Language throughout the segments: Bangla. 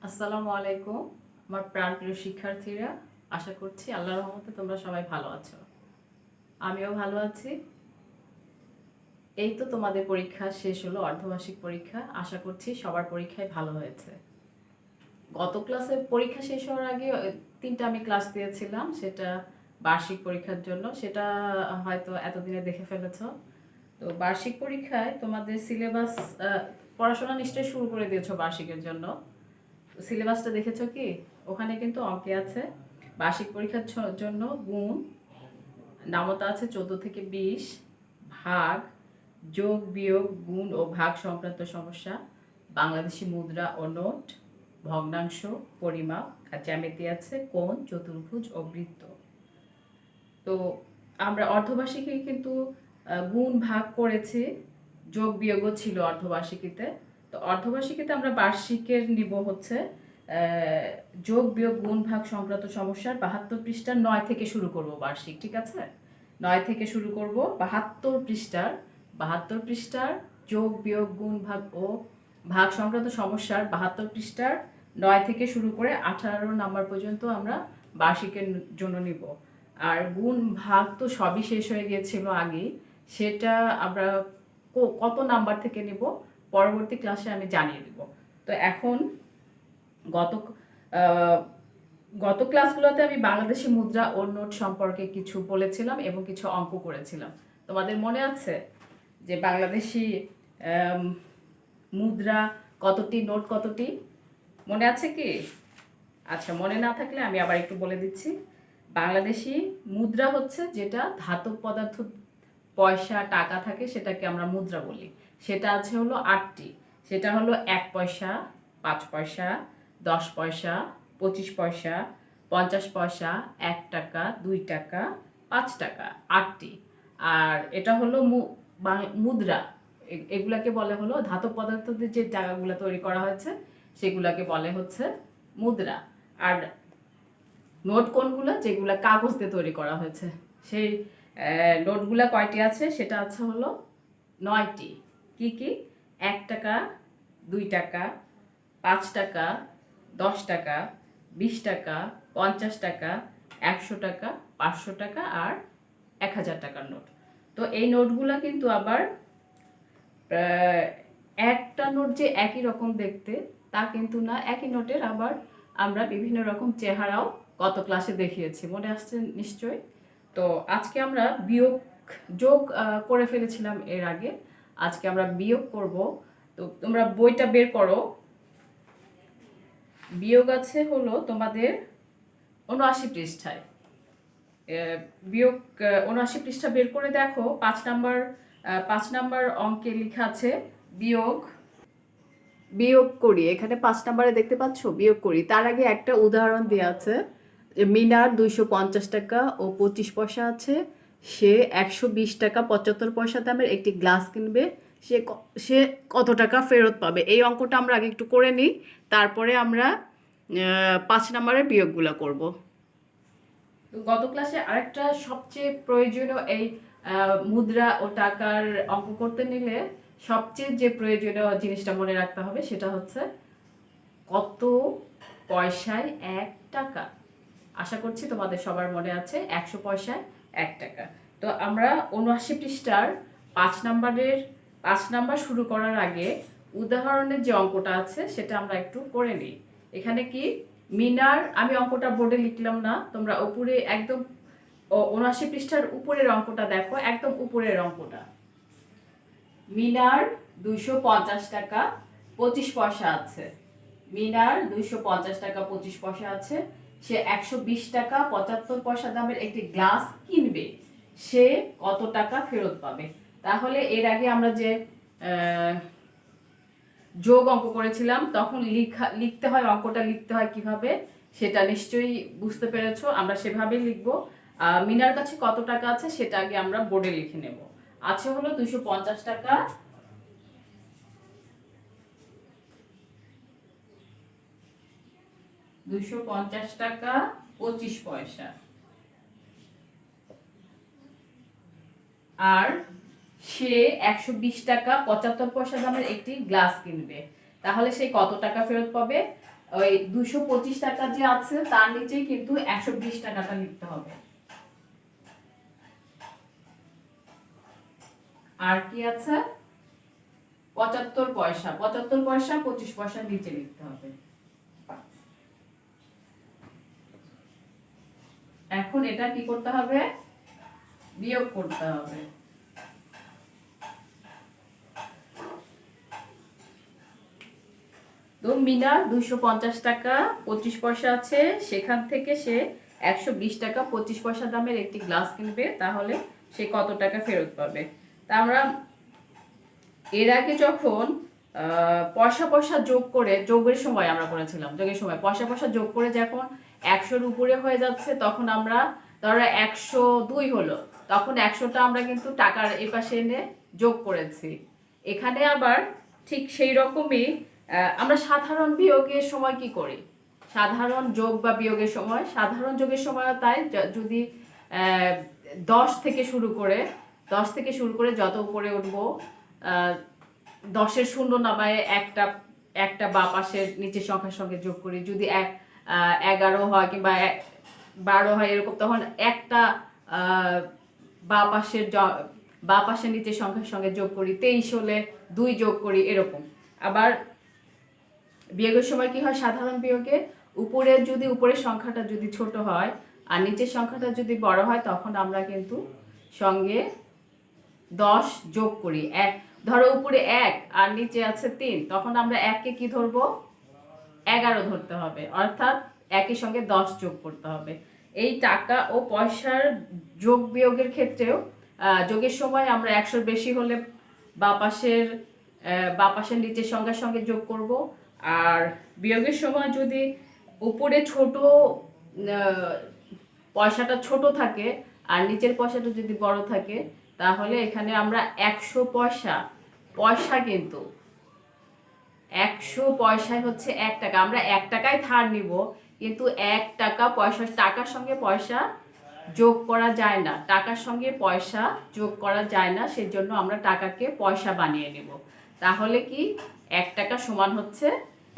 আসসালামু আলাইকুম আমার প্রাণপ্রিয় শিক্ষার্থীরা, আশা করছি আল্লাহর রহমতে তোমরা সবাই ভালো আছো। আমিও ভালো আছি। এই তো তোমাদের পরীক্ষা শেষ হলো, অর্ধবার্ষিক পরীক্ষা। আশা করছি সবার পরীক্ষায় ভালো হয়েছে। গত ক্লাসে পরীক্ষা শেষ হওয়ার আগে তিনটা আমি ক্লাস দিয়েছিলাম, সেটা বার্ষিক পরীক্ষার জন্য। সেটা হয়তো এতদিনে দেখে ফেলেছো। তো বার্ষিক পরীক্ষায় তোমাদের সিলেবাস পড়াশোনা নিশ্চয়ই শুরু করে দিয়েছো বার্ষিকের জন্য। সিলেবাসটা দেখেছো কি? ওখানে কিন্তু অঙ্কে আছে বার্ষিক পরীক্ষার জন্য গুণ, নামতা আছে 14 থেকে 20, ভাগ, যোগ বিয়োগ গুণ ও ভাগ সংক্রান্ত সমস্যা, বাংলাদেশি মুদ্রা ও নোট, ভগ্নাংশ, পরিমাপ, আর জ্যামিতি আছে কোণ, চতুর্ভুজ ও বৃত্ত। তো আমরা অর্ধবার্ষিকী কিন্তু গুণ ভাগ করেছি, যোগ বিয়োগও ছিল অর্ধবার্ষিকীতে। তো অর্ধবার্ষিকীতে আমরা বার্ষিকের নিব হচ্ছে যোগ বিয়োগ গুণ ভাগ সংক্রান্ত সমস্যার 72 পৃষ্ঠার 9 থেকে শুরু করব বার্ষিক, ঠিক আছে? 9 থেকে শুরু করব 72 পৃষ্ঠার যোগ বিয়োগ গুণ ভাগ ও ভাগ সংক্রান্ত সমস্যার 72 পৃষ্ঠার 9 থেকে শুরু করে 18 নাম্বার পর্যন্ত আমরা বার্ষিকের জন্য নিব। আর গুণ ভাগ তো সবই শেষ হয়ে গিয়েছিল আগেই, সেটা আমরা কত নাম্বার থেকে নেব পরবর্তী ক্লাসে আমি জানিয়ে দেব। তো এখন গত গত ক্লাসগুলোতে আমি বাংলাদেশি মুদ্রা ও নোট সম্পর্কে কিছু বলেছিলাম এবং কিছু অঙ্ক করেছিলাম। তোমাদের মনে আছে যে বাংলাদেশি মুদ্রা কতটি, নোট কতটি? মনে আছে কি? আচ্ছা, মনে না থাকলে আমি আবার একটু বলে দিচ্ছি। বাংলাদেশি মুদ্রা হচ্ছে যেটা ধাতব পদার্থ, পয়সা টাকা থাকে, সেটাকে আমরা মুদ্রা বলি। সেটা আছে হলো 8টি। সেটা হলো 1 পয়সা, 5 পয়সা, 10 পয়সা, 25 পয়সা, 50 পয়সা, 1 টাকা, 2 টাকা, 5 টাকা, 8টি। আর এটা হলো মুদ্রা। এগুলাকে বলে হলো ধাতব পদার্থ দিয়ে যে টাকাগুলো তৈরি করা হয়েছে সেগুলাকে বলে হচ্ছে মুদ্রা। আর নোট কোনগুলো? যেগুলা কাগজ দিয়ে তৈরি করা হয়েছে। সেই নোটগুলা কয়টি আছে? সেটা আছে হলো 9টি। কি কি? 1 টাকা, 2 টাকা, 5 টাকা, 10 টাকা, 20 টাকা, 50 টাকা, 100 টাকা, 500 টাকা আর 1000 টাকার নোট। তো এই নোটগুলা কিন্তু আবার একটা নোট যে একই রকম দেখতে তা কিন্তু না। একই নোটের আবার আমরা বিভিন্ন রকম চেহারাও গত ক্লাসে দেখিয়েছি, মনে আসছে নিশ্চয়ই। তো আজকে আমরা বিয়োগ, যোগ করে ফেলেছিলাম এর আগে, আজকে আমরা বিয়োগ করব। তো তোমরা বইটা বের করো। বিয়োগ আছে হলো তোমাদের 79 পৃষ্ঠায়। বিয়োগ 79 পৃষ্ঠা বের করে দেখো, 5 নাম্বার অঙ্কে লেখা আছে বিয়োগ। বিয়োগ করি, এখানে 5 নাম্বারে দেখতে পাচ্ছ বিয়োগ করি। তার আগে একটা উদাহরণ দেওয়া আছে যে মিনার 250 টাকা ও 25 পয়সা আছে, সে 120 টাকা 75 পয়সা দামের একটি গ্লাস কিনবে, সে কত টাকা ফেরত পাবে? এই অঙ্কটা আমরা আগে একটু করে নিই, তারপরে আমরা 5 নাম্বারের বিয়োগগুলো করব। গত ক্লাসে আরেকটা সবচেয়ে প্রয়োজনীয় এই মুদ্রা ও টাকার অঙ্ক করতে নিলে সবচেয়ে যে প্রয়োজনীয় জিনিসটা মনে রাখতে হবে সেটা হচ্ছে কত পয়সায় 1 টাকা। আশা করছি তোমাদের সবার মনে আছে 100 পয়সায় 1 টাকা। তো আমরা 79 পৃষ্ঠার 5 নাম্বার শুরু করার আগে উদাহরণের যে অঙ্কটা আছে সেটা আমরা একটু করে নিই। এখানে কি মিনার, আমি অঙ্কটা বোর্ডে লিখলাম না, তোমরা উপরে একদম 79 পৃষ্ঠার উপরের অঙ্কটা দেখো, একদম উপরের অঙ্কটা। মিনার 250 টাকা 25 পয়সা আছে। মিনার 250 টাকা 25 পয়সা আছে, সে 120 টাকা 75 পয়সা দামের একটি গ্লাস কিনবে, সে কত টাকা ফেরত পাবে? তাহলে এর আগে আমরা যে যোগ অঙ্ক করেছিলাম তখন লিখতে হয়, অঙ্কটা লিখতে হয় কিভাবে সেটা নিশ্চয়ই বুঝতে পেরেছো। আমরা সেভাবেই লিখবো। মিনার কাছে কত টাকা আছে সেটা আগে আমরা বোর্ডে লিখে নেব। আছে হলো 250 টাকা, 250 টাকা 25 পয়সা, আর সে 120 টাকা 75 পয়সা দামের একটি গ্লাস কিনবে। তাহলে সে কত টাকা ফেরত পাবে? ওই 225 টাকা যে আছে তার নিচে কিন্তু 120 টাকাটা লিখতে হবে। আর কি আছে 75 পয়সা, 75 পয়সা 25 পয়সার নিচে লিখতে হবে। এখন এটা কি করতে হবে, বিয়োগ করতে হবে। তো মিনার 250 টাকা 25 পয়সা আছে, সেখান থেকে সে 120 টাকা 25 পয়সা দামের একটি গ্লাস কিনবে, তাহলে সে কত টাকা ফেরত পাবে। তা আমরা এর আগে যখন পয়সা পয়সা যোগ করে, যোগের সময় আমরা করেছিলাম, যোগের সময় পয়সা পয়সা যোগ করে যখন 100-র উপরে হয়ে যাচ্ছে তখন আমরা ধরো 102 হলো, তখন 100টা আমরা কিন্তু টাকার এই পাশে এনে যোগ করেছি। এখানে আবার ঠিক সেই রকমই আমরা সাধারণ বিয়োগের সময় কি করি, সাধারণ যোগ বা বিয়োগের সময়, সাধারণ যোগের সময় তাই যদি 10 থেকে শুরু করে, 10 থেকে শুরু করে যত উপরে উঠবো 10-এর শূন্য নামায় একটা একটা বা পাশের নিচের সংখ্যার সঙ্গে যোগ করি, যদি 11 হয় কিংবা 12 হয় এরকম, তখন একটা বা পাশের নিচের সংখ্যার সঙ্গে যোগ করি, 23 হলে 2 যোগ করি এরকম। আবার বিয়োগের সময় কি হয়, সাধারণ বিয়োগে উপরের সংখ্যাটা যদি ছোট হয় আর নিচের সংখ্যাটা যদি বড় হয় তখন আমরা কিন্তু সঙ্গে 10 যোগ করি। ধরো উপরে 1 আর নিচে আছে 3, তখন আমরা 1কে কি ধরবো, 11 ধরতে হবে, অর্থাৎ 1-এর সঙ্গে 10 যোগ করতে হবে। এই টাকা ও পয়সার যোগ বিয়োগের ক্ষেত্রেও যোগের সময় আমরা 100-র বেশি হলে বা পাশের নিচের সংখ্যার সঙ্গে যোগ করব, আর বিয়োগের সময় যদি উপরে ছোট পয়সাটা ছোট থাকে আর নিচের পয়সাটা যদি বড় থাকে, তাহলে এখানে আমরা 100 পয়সা কিন্তু 100 পয়সায় হচ্ছে 1 টাকা, আমরা 1 টাকায় ধার নিব, কিন্তু 1 টাকা পয়সা, টাকার সঙ্গে পয়সা যোগ করা যায় না, টাকার সঙ্গে পয়সা যোগ করা যায় না, সেজন্য আমরা টাকাকে পয়সা বানিয়ে নেব। তাহলে কি 1 টাকা সমান হচ্ছে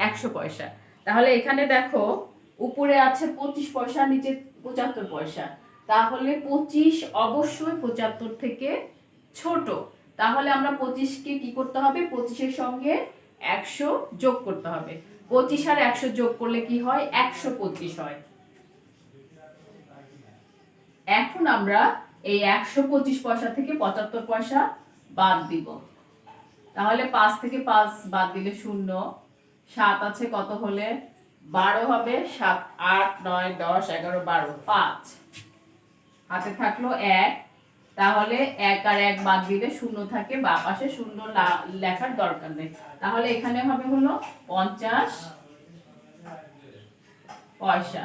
100 পয়সা। তাহলে এখানে দেখো উপরে আছে 25 পয়সা, নিচে 75 পয়সা, তাহলে 25 অবশ্যই 75 থেকে ছোট। তাহলে আমরা 25কে কি করতে হবে, 25-এর সঙ্গে 100 যোগ করতে হবে। 25 আর 100 যোগ করলে কি হয়, 125 হয়। এখন আমরা এই 125 পয়সা থেকে 75 পয়সা বাদ দিব, তাহলে 5 থেকে 5 বাদ দিলে 0, 7 আছে কত হলে 12 হবে, 7 8 9 10 11 12, 5 হাতে থাকলো 1, তাহলে 1 আর 1 বাদ দিলে 0 থাকে, বা পাশে 0 লেখার দরকার নেই, তাহলে এখানে হবে হলো 50 পয়সা।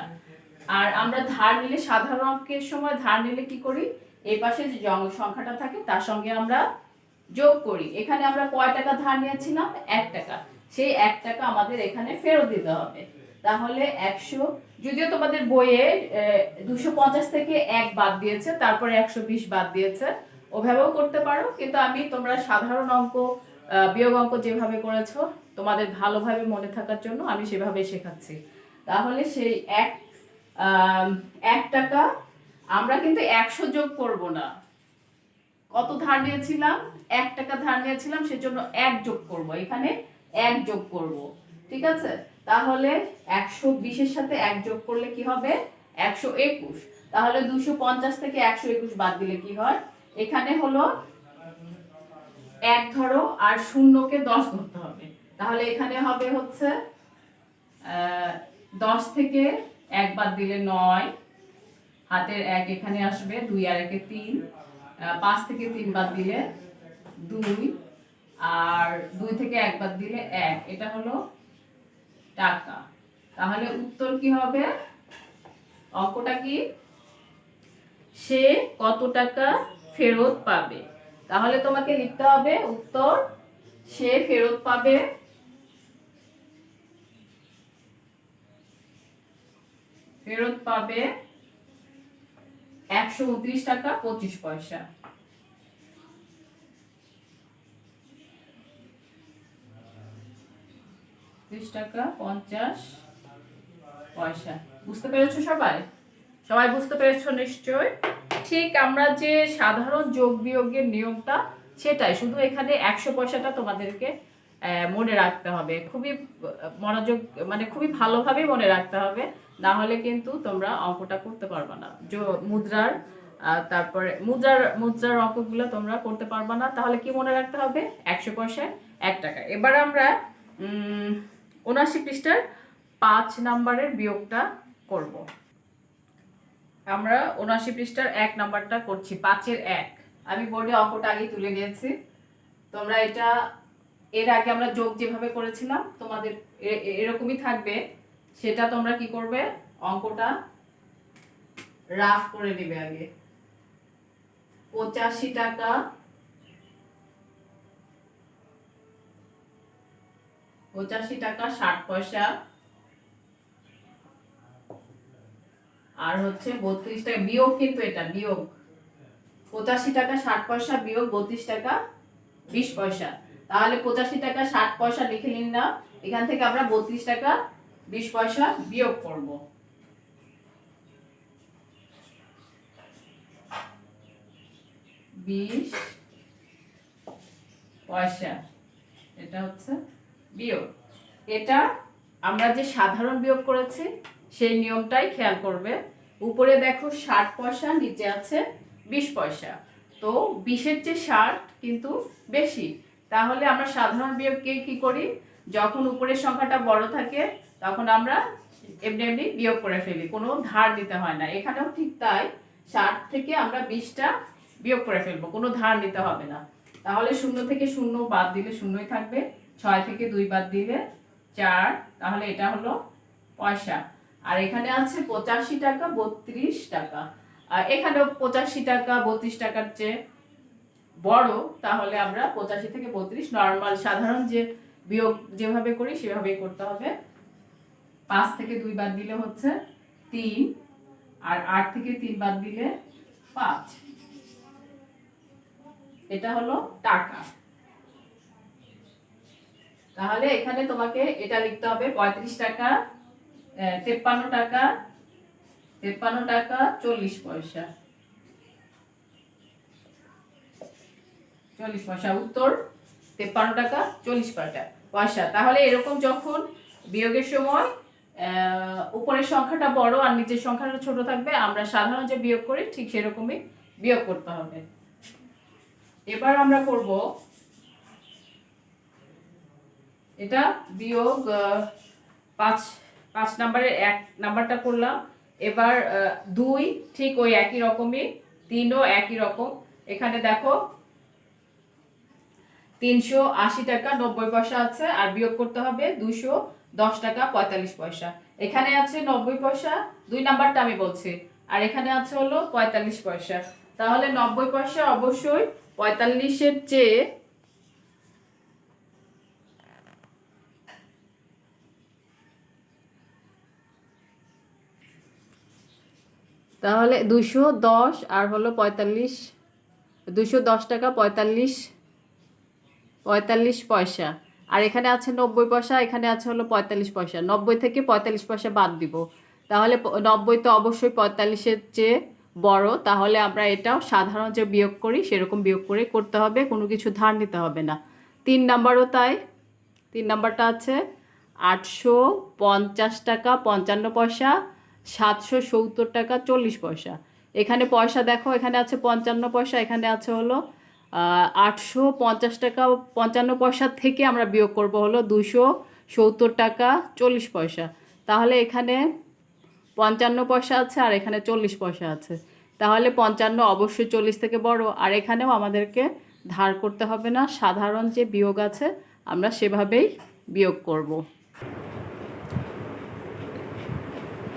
আর আমরা ধার নিলে, সাধারণ অঙ্কের সময় ধার নিলে কি করি, এই পাশে যে সংখ্যাটা থাকে তার সঙ্গে আমরা যোগ করি। এখানে আমরা কয় টাকা ধার নিয়েছিলাম, 1 টাকা, সেই 1 টাকা আমাদের এখানে ফেরত দিতে হবে। তাহলে 100, যদিও তোমাদের বইয়ে 250 থেকে 1 বাদ দিয়েছে, তারপরে 120 বাদ দিয়েছে, ওভাবেও করতে পারো, কিন্তু আমি তোমরা সাধারণ অঙ্ক বিয়োগ অঙ্ক যেভাবে করেছো তোমাদের ভালোভাবে মনে থাকার জন্য আমি সেভাবে শেখাচ্ছি। তাহলে সেই 1 টাকা আমরা কিন্তু 100 যোগ করব না, কত ধার নিয়েছিলাম, 1 টাকা ধার নিয়েছিলাম, সেজন্য 1 যোগ করব, এখানে 1 যোগ করব, ঠিক আছে। তাহলে 120 এর সাথে 1 যোগ করলে কি হবে, 121। তাহলে 250 থেকে 121 বাদ দিলে কি হয়, এখানে হলো 1 ধরো আর 0-কে 10 ধরতে হবে, তাহলে এখানে হবে হচ্ছে 10 থেকে 1 বাদ দিলে 9, হাতের 1 এখানে আসবে, 2 আর 1 3, 5 থেকে 3 বাদ দিলে 2, আর 2 থেকে 1 বাদ দিলে 1, এটা হলো টাকা। তাহলে উত্তর কি হবে, অঙ্কটা কি, সে কত টাকা ফেরত পাবে। তাহলে তোমাকে লিখতে হবে উত্তর, সে ফেরত পাবে 129 টাকা 25 পয়সা। 30 টাকা 50 পয়সা। বুঝতে পেরেছো সবাই? সবাই বুঝতে পেরেছো নিশ্চয়? ঠিক আমরা যে সাধারণ যোগ বিয়োগের নিয়মটা সেটাই, শুধু এখানে 100 পয়সাটা তোমাদেরকে মনে রাখতে হবে। খুবই মনোযোগ, মানে খুবই ভালোভাবে মনে রাখতে হবে, না হলে কিন্তু তোমরা অঙ্কটা করতে পারবে না। মুদ্রার তারপরে মুদ্রার অঙ্কগুলো তোমরা করতে পারবে না। তাহলে কি মনে রাখতে হবে? 100 পয়সায় 1 টাকা। এবার আমরা 79 পৃষ্ঠার 5 নাম্বারের বিয়োগটা করব। আমরা 79 পৃষ্ঠার 1 নাম্বারটা করছি, 5-এর 1। আমি বোর্ডে অঙ্কটা আগেই তুলে নিয়েছি। তোমরা এটা এর আগে আমরা যোগ যেভাবে করেছিলাম তোমাদের এরকমই থাকবে। সেটা তোমরা কি করবে? অঙ্কটা রাফ করে নেবে আগে। 85 টাকা 60 পয়সা, আর হচ্ছে 32 টাকা বিয়োগ, কিন্তু এটা বিয়োগ 85 টাকা 60 পয়সা বিয়োগ 32 টাকা 20 পয়সা। তাহলে 85 টাকা 60 পয়সা লিখে নিন না, এখান থেকে আমরা 32 টাকা 20 পয়সা বিয়োগ করব। 20 পয়সা, এটা হচ্ছে বিয়োগ। এটা আমরা যে সাধারণ বিয়োগ করেছি সেই নিয়মটাই খেয়াল করবে। উপরে দেখো 60 পয়সা, নিচে আছে 20 পয়সা। তো 20-এর চেয়ে 60 কিন্তু বেশি। তাহলে আমরা সাধারণ বিয়োগকে কি করি? যখন উপরের সংখ্যাটা বড় থাকে তখন আমরা এমনি এমনি বিয়োগ করে ফেলি, কোনো ধার দিতে হয় না। এখানেও ঠিক তাই, 60 থেকে আমরা 20টা বিয়োগ করে ফেলবো, কোনো ধার নিতে হবে না। তাহলে 0 থেকে 0 বাদ দিলে 0ই থাকবে, 6 থেকে 2 বাদ দিলে 4, তাহলে এটা হলো পয়সা। আর এখানে আছে 85 টাকা 32 টাকা, আর এখানেও 85 টাকা 32 টাকার চেয়ে বড়। তাহলে আমরা 85 থেকে 32 নরমাল সাধারণ যে বিয়োগ যেভাবে করি সেভাবেই করতে হবে। 5 থেকে 2 বাদ দিলে হচ্ছে 3, আর 8 থেকে 3 বাদ দিলে 5। এটা হলো টাকা। তাহলে এখানে তোমাকে এটা লিখতে হবে 35 টাকা 53 টাকা 40 পয়সা। 40 পয়সা উত্তর, 53 টাকা 40 পয়সা। তাহলে এরকম যখন বিয়োগের সময় উপরের সংখ্যাটা বড় আর নিচের সংখ্যাটা ছোট থাকবে, আমরা সাধারণ যে বিয়োগ করি ঠিক সেরকমই বিয়োগ করতে হবে। এবার আমরা করব এটা বিয়োগ 5 নাম্বারের 1 নাম্বারটা করলাম। এবার 2 ঠিক ওই একই রকমই, 3ও একই রকম। এখানে দেখো 380 টাকা 90 পয়সা আছে, আর বিয়োগ করতে হবে 210 টাকা 45 পয়সা। এখানে আছে 90 পয়সা, 2 নাম্বারটা আমি বলছি, আর এখানে আছে হলো 45 পয়সা। তাহলে 90 পয়সা অবশ্যই 45-এর চেয়ে তাহলে 210 আর হলো 45, 210 টাকা 45 পয়সা। আর এখানে আছে 90 পয়সা, এখানে আছে হলো 45 পয়সা। 90 থেকে 45 পয়সা বাদ দিব, তাহলে 90 তো অবশ্যই 45-এর চেয়ে বড়। তাহলে আমরা এটাও সাধারণ যে বিয়োগ করি সেরকম বিয়োগ করে করতে হবে, কোনো কিছু ধার নিতে হবে না। 3 নাম্বারও তাই। 3 নাম্বারটা আছে 850 টাকা 55 পয়সা 770 টাকা 40 পয়সা। এখানে পয়সা দেখো, এখানে আছে 55 পয়সা, এখানে আছে হলো 850 টাকা 55 পয়সা থেকে আমরা বিয়োগ করব হলো 270 টাকা 40 পয়সা। তাহলে এখানে 55 পয়সা আছে আর এখানে 40 পয়সা আছে। তাহলে 55 অবশ্যই 40 থেকে বড়, আর এখানেও আমাদেরকে ধার করতে হবে না, সাধারণ যে বিয়োগ আছে আমরা সেভাবেই বিয়োগ করব।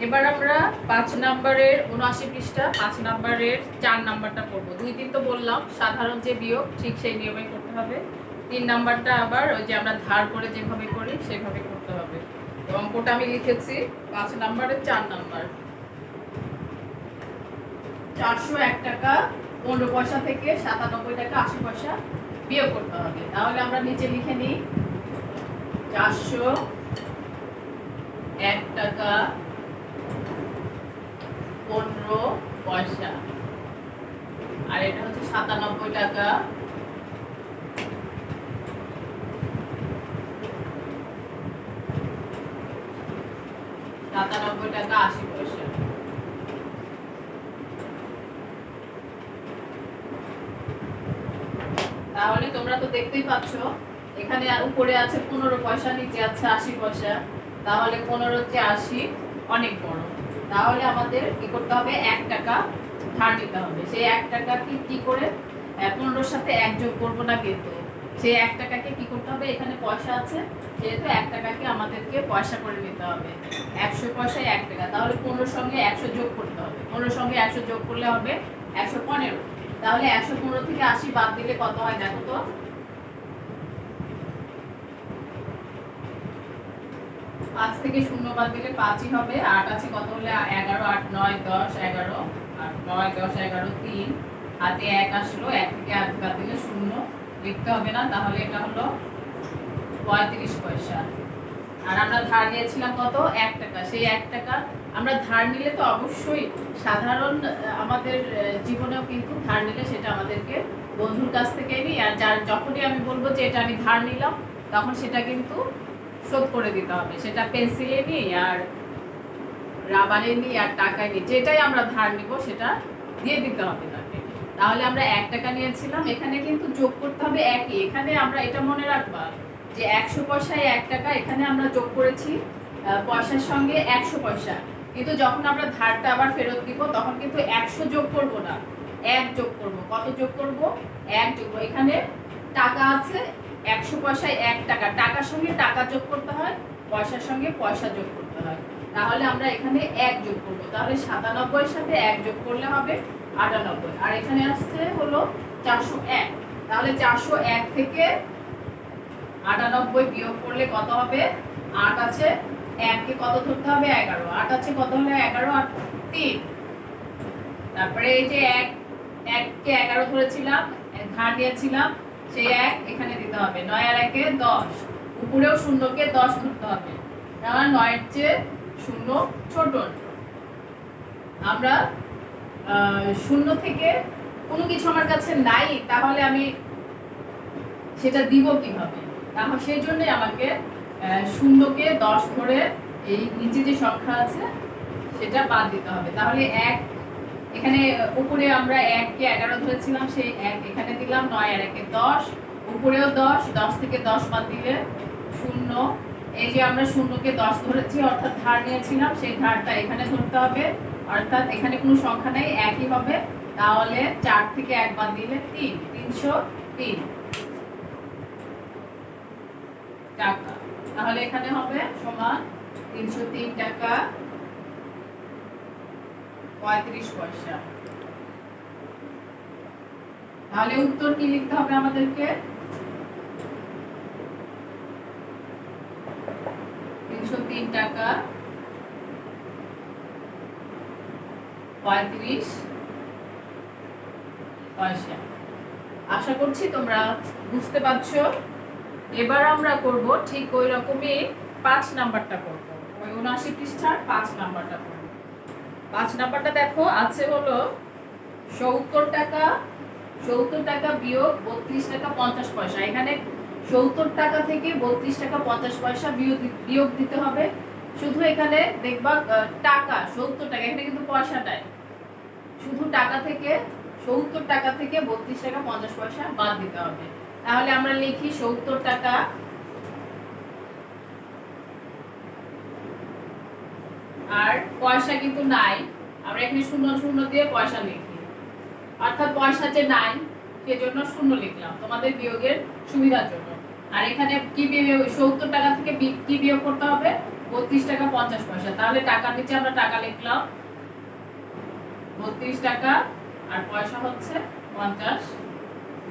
এবার আমরা 5 নাম্বারের 79 পৃষ্ঠা 5 নাম্বারের 4 নাম্বারটা করব। 2-3 তো বললাম সাধারণ যে বিয়োগ ঠিক সেই নিয়মেই করতে হবে। 3 নাম্বারটা আবার ওই যে আমরা ধার করে যেভাবে করি সেভাবে করতে হবে। তো অঙ্কটা আমি লিখেছি 5 নাম্বারের 4 নাম্বার। 401 টাকা 15 পয়সা থেকে 97 টাকা 80 পয়সা বিয়োগ করতে হবে। তাহলে আমরা নিচে লিখে নিই 401 টাকা 15 পয়সা। আর এটা হচ্ছে 97 টাকা। টাকা 80 পয়সা। তাহলে তোমরা তো দেখতেই পাচ্ছ এখানে উপরে আছে 15 পয়সা, নিচে আছে 80 পয়সা। তাহলে 15 × 80 অনেক বড়। তাহলে আমাদের কি করতে হবে, 1 টাকা ধার নিতে হবে। সেই 1 টাকা কি করে 15-র সাথে 1 যোগ করবো না, কিন্তু সেই 1 টাকাকে কি করতে হবে, এখানে পয়সা আছে যেহেতু 1 টাকাকে আমাদেরকে পয়সা করে নিতে হবে। 100 পয়সায় 1 টাকা, তাহলে 15-র সঙ্গে 100 যোগ করতে হবে। 15-র সঙ্গে 100 যোগ করলে হবে 115। তাহলে 115 থেকে 80 বাদ দিলে কত হয় দেখো তো। 5 থেকে 0 বাদ দিলে 5ই হবে। 8 আছে কত হলে 11, 8, 9, 10, 11, 8, 9, 10, 11, 3 হাতে 1 আসলো। 1 থেকে 8 বাদ দিলে 0 লিখতে হবে না। তাহলে এটা হলো 35 পয়সা। আর আমরা ধার নিয়েছিলাম কত, 1 টাকা। সেই 1 টাকা আমরা ধার নিলে তো অবশ্যই সাধারণ আমাদের জীবনেও কিন্তু ধার নিলে সেটা আমাদেরকে বন্ধুর কাছ থেকে নিই। আর যখনই আমি বলবো যে এটা আমি ধার নিলাম, তখন সেটা কিন্তু শোধ করে দিতে হবে। সেটা পেন্সিলে নিই আর রাবারে নিই আর টাকায় নিই, যেটাই আমরা ধার নিব সেটা দিয়ে দিতে হবে তাকে। তাহলে আমরা 1 টাকা নিয়েছিলাম, এখানে কিন্তু যোগ করতে হবে একই। এখানে আমরা এটা মনে রাখবা যে 100 পয়সায় 1 টাকা, এখানে আমরা যোগ করেছি পয়সার সঙ্গে 100 পয়সা। কিন্তু যখন আমরা ধারটা আবার ফেরত দিব তখন কিন্তু 100 যোগ করব না, 1 যোগ করব। কত যোগ করব, 1 যোগ করব। এখানে টাকা আছে, 100 পয়সায় 1 টাকা, টাকার সঙ্গে টাকা যোগ করতে হয়, পয়সার সঙ্গে পয়সা যোগ করতে হয়। তাহলে আমরা এখানে 1 যোগ করব। তাহলে 97-এর সাথে 1 যোগ করলে হবে 98। আর এখানে আসছে হলো 401। তাহলে 401 থেকে 98 বিয়োগ করলে কত হবে, 8 আছে, 1 কে কত ধরতে হবে, 11। 8 আছে কত হলো 11, আর 3। তারপরে এই যে 1 কে 11 ধরেছিলাম, ধার দিয়েছিলাম, সেই 1 এখানে দিতে হবে। 9 আর 1 এ 10, উপরেও 0 কে 10 ধরতে হবে, কারণ 9 এর চেয়ে 0 ছোট। আমরা 0 থেকে কোনো কিছু আমার কাছে নাই, তাহলে আমি সেটা দিব কিভাবে? তাহলে সেই জন্যই আমাকে 0 কে 10 ধরে এই নিচে যে সংখ্যা আছে সেটা বাদ দিতে হবে। তাহলে 1 এখানে উপরে আমরা 1 কে 11 ধরেছিলাম, সেই 1 এখানে দিলাম। 9 আর 1 এ 10, উপরেও 10, 10 থেকে 10 বাদ দিলে 0। এই যে আমরা 0 কে 10 ধরেছি, অর্থাৎ ধার নিয়েছিলাম, সেই ধারটা এখানে ধরতে হবে। অর্থাৎ এখানে কোনো সংখ্যা নেই, একই হবে। তাহলে 4 থেকে 1 বাদ দিলে 3, 303 টাকা। তাহলে এখানে হবে সমান 303 টাকা 35 পয়সা। তাহলে উত্তর কি লিখতে হবে আমাদেরকে, 303 টাকা 35 পয়সা। আশা করছি তোমরা বুঝতে পারছো। এবার আমরা করব ঠিক ওই রকমই 5 নাম্বারটা করব, ওই 79 পৃষ্ঠার 5 নাম্বারটা করব। 5 নাম্বারটা দেখো আছে হলো 70 টাকা, 70 টাকা বিয়োগ 32 টাকা 50 পয়সা। এখানে 70 টাকা থেকে 32 টাকা 50 পয়সা বিয়োগ দিতে হবে। শুধু এখানে দেখবা টাকা 70 টাকা, এখানে কিন্তু পয়সা নাই, শুধু টাকা থেকে 70 টাকা থেকে 32 টাকা 50 পয়সা বাদ দিতে হবে। তাহলে আমরা লিখি 70 টাকা আর পয়সা কিন্তু নাই, আমরা এখানে 0 0 দিয়ে পয়সা লিখি, অর্থাৎ পয়সা যে নাই সেজন্য 0 লিখলাম তোমাদের বিয়োগের সুবিধার জন্য। আর এখানে কি 70 টাকা থেকে কি বিয়োগ করতে হবে, 32 টাকা 50 পয়সা। তাহলে টাকার নিচে আমরা টাকা লিখলাম 32 টাকা, আর পয়সা হচ্ছে 50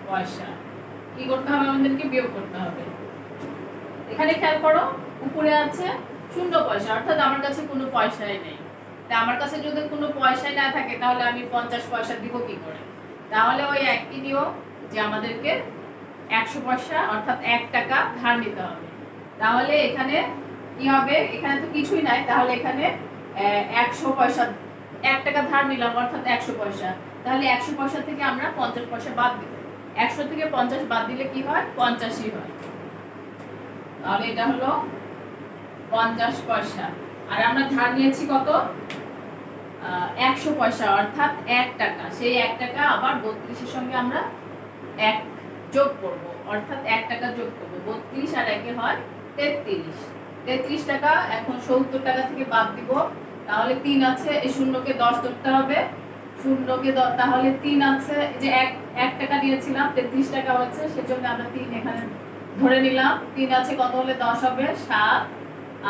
পয়সা। কি করতে হবে, আমাদেরকে বিয়োগ করতে হবে। এখানে খেয়াল করো উপরে আছে 0 পয়সা, অর্থাৎ আমার কাছে কোনো পয়সাই নেই। তা আমার কাছে যদি কোনো পয়সাই না থাকে তাহলে আমি 50 পয়সা দিব কি করে? তাহলে ওই একই নিয়ম যে আমাদেরকে 100 পয়সা অর্থাৎ 1 টাকা ধার নিতে হবে। তাহলে এখানে কি হবে, এখানে তো কিছুই নাই, তাহলে এখানে 100 পয়সা 1 টাকা ধার নিলাম অর্থাৎ 100 পয়সা, তাহলে 100 পয়সা থেকে আমরা 50 পয়সা বাদ দিব। 100 থেকে 50 বাদ দিলে কি হয়? 50ই হয়। তাহলে এটা হলো 50 পয়সা। আর আমরা ধার নিয়েছি কত? 100 পয়সা অর্থাৎ 1 টাকা। সেই 1 টাকা আবার 32 এর সঙ্গে আমরা 1 যোগ করব, অর্থাৎ 1 টাকা যোগ করব। 32 আর 1 হয় 33। 33 টাকা এখন 70 টাকা থেকে বাদ দিব, তাহলে 3 আছে, এই শূন্যকে 10 ধরতে হবে। শূন্যকে তাহলে 3 আছে, যে 1 টাকা দিয়েছিলাম 33 টাকা হচ্ছে, সেজন্য আমরা 3 এখানে ধরে নিলাম। 3 আছে, কত হলে 10 হবে? 7।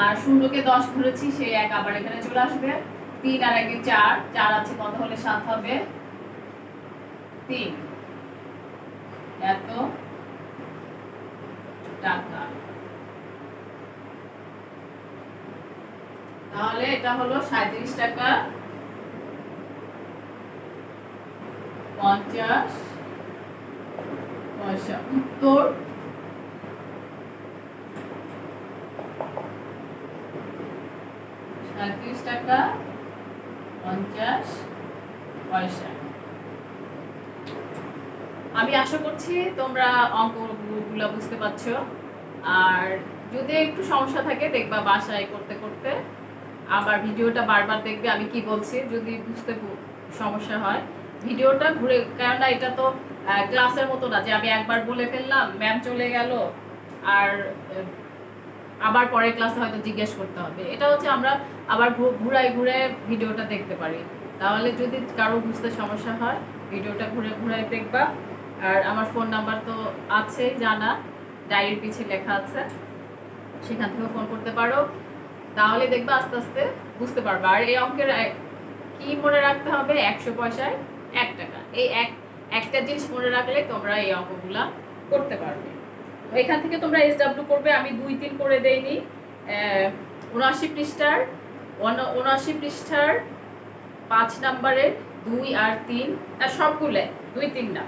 আর শূন্যকে 10 ধরেছি, সেই 1 আবার এখানে চলে আসবে। 3 আর 1 4, 4 আছে, কত হলে 7 হবে? 3। এত টাকা। তাহলে এটা হলো 37 টাকা 50 পয়সা। উত্তর 37 টাকা 50 পয়সা। আমি আশা করছি তোমরা অঙ্কগুলো বুঝতে পারছো। আর যদি একটু সমস্যা থাকে দেখবা বাসায় করতে করতে আবার ভিডিওটা বারবার দেখবে আমি কি বলছি। যদি বুঝতে সমস্যা হয় ভিডিওটা ঘুরে, কেননা এটা তো ক্লাসের মতো না যে আমি একবার বলে ফেললাম, ম্যাম চলে গেল আর আবার পরের ক্লাসে হয়তো জিজ্ঞেস করতে হবে। এটা হচ্ছে আমরা আবার ঘুরাই ঘুরে ভিডিওটা দেখতে পারি। তাহলে যদি কারো বুঝতে সমস্যা হয় ভিডিওটা ঘুরে ঘুরাই দেখবা। আর আমার ফোন নাম্বার তো আছে জানা, ডায়েরির পিছে লেখা আছে, সেখান থেকে ফোন করতে পারো। তাহলে দেখবা আস্তে আস্তে বুঝতে পারবা। আর এই অঙ্কের কি মনে রাখতে হবে? 100 পয়সায় 1 টাকা। এই একটা জিনিস মনে রাখলে তোমরা এই অঙ্কগুলা করতে পারবে। এখান থেকে তোমরা SW করবে, আমি 2-3 করে দেইনি। 79 পৃষ্ঠার 5 নাম্বারের 2 আর 3, সবগুলো 2-3 না,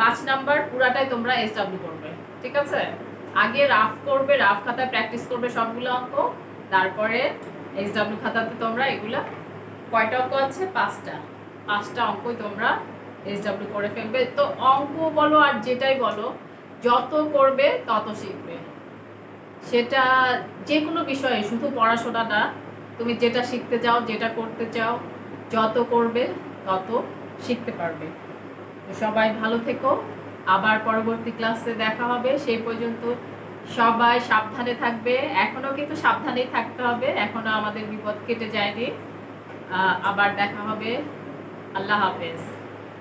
5 নাম্বার পুরাটাই তোমরা SW করবে, ঠিক আছে? আগে রাফ করবে, রাফ খাতায় প্র্যাকটিস করবে সবগুলো অঙ্ক, তারপরে SW খাতাতে তোমরা এগুলা কয়টা অঙ্ক আছে? 5টা অঙ্কই তোমরা SW করে ফেলবে। তো অঙ্ক বলো আর যেটাই বলো, যত করবে তত শিখবে। সেটা যে কোনো বিষয়ে, শুধু পড়াশোনা না, তুমি যেটা শিখতে চাও, যেটা করতে চাও, যত করবে তত শিখতে পারবে। সবাই ভালো থেকো, আবার পরবর্তী ক্লাসে দেখা হবে। সেই পর্যন্ত সবাই সাবধানে থাকবে। এখনো কিন্তু সাবধানেই থাকতে হবে, এখনো আমাদের বিপদ কেটে যায়নি। আবার দেখা হবে। আল্লাহ হাফেজ।